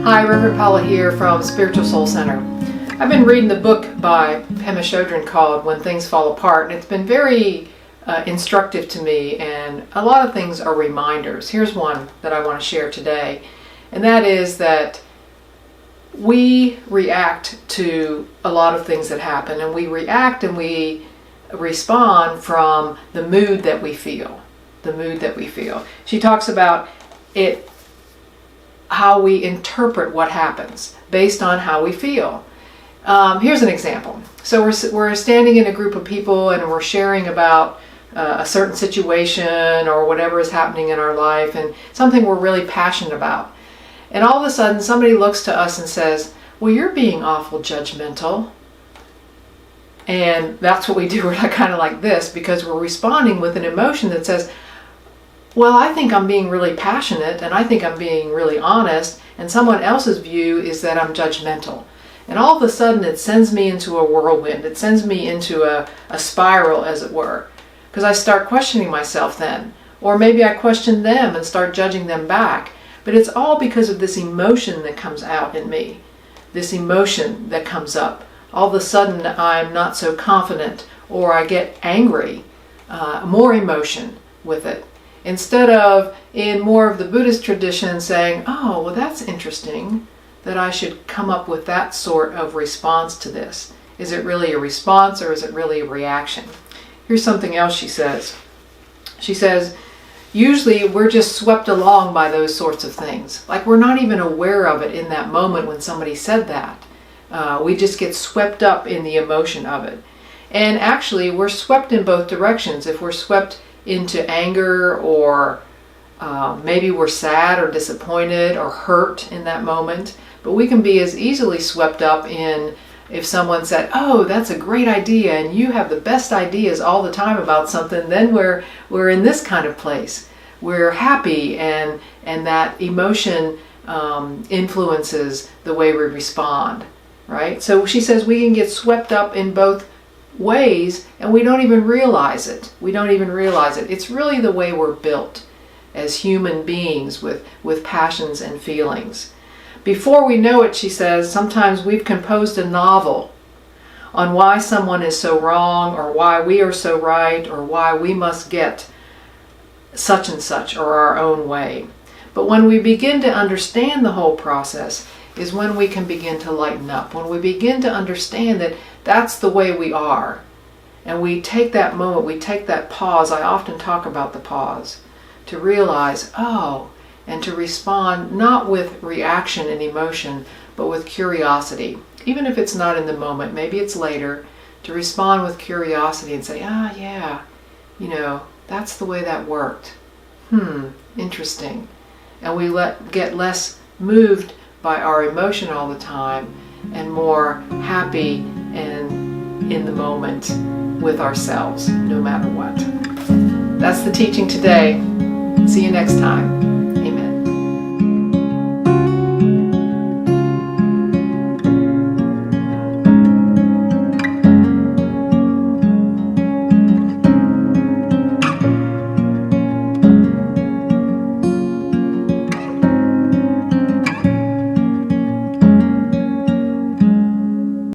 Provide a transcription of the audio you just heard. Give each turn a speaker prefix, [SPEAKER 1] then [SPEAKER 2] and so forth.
[SPEAKER 1] Hi, Reverend Paula here from Spiritual Soul Center. I've been reading the book by Pema Chodron called When Things Fall Apart, and it's been very instructive to me, and a lot of things are reminders. Here's one that I want to share today, and that is that we react to a lot of things that happen, and we react and we respond from the mood that we feel. The mood that we feel. She talks about it, how we interpret what happens based on how we feel. Here's an example. So we're standing in a group of people and we're sharing about a certain situation or whatever is happening in our life and something we're really passionate about. And all of a sudden somebody looks to us and says, well, you're being awful judgmental. And that's what we do. We're kind of like this because we're responding with an emotion that says, well, I think I'm being really passionate and I think I'm being really honest, and someone else's view is that I'm judgmental. And all of a sudden it sends me into a whirlwind. It sends me into a spiral, as it were, because I start questioning myself then. Or maybe I question them and start judging them back. But it's all because of this emotion that comes out in me, this emotion that comes up. All of a sudden I'm not so confident, or I get angry, more emotion with it. Instead of, in more of the Buddhist tradition, saying, oh, well, that's interesting that I should come up with that sort of response to this. Is it really a response or is it really a reaction? Here's something else she says. She says, usually we're just swept along by those sorts of things. Like we're not even aware of it in that moment when somebody said that. We just get swept up in the emotion of it. And actually, we're swept in both directions. If we're swept into anger, or maybe we're sad or disappointed or hurt in that moment, but we can be as easily swept up in if someone said, oh, that's a great idea and you have the best ideas all the time about something, then we're in this kind of place. We're happy, and that emotion influences the way we respond, right? So she says we can get swept up in both ways and we don't even realize it. We don't even realize it. It's really the way we're built as human beings with passions and feelings. Before we know it, she says, sometimes we've composed a novel on why someone is so wrong, or why we are so right, or why we must get such and such or our own way. But when we begin to understand the whole process is when we can begin to lighten up. When we begin to understand that that's the way we are. And we take that moment, we take that pause. I often talk about the pause. To realize, oh, and to respond not with reaction and emotion, but with curiosity. Even if it's not in the moment, maybe it's later, to respond with curiosity and say, yeah, that's the way that worked. Interesting. And we get less moved by our emotion all the time and more happy and in the moment with ourselves, no matter what. That's the teaching today. See you next time.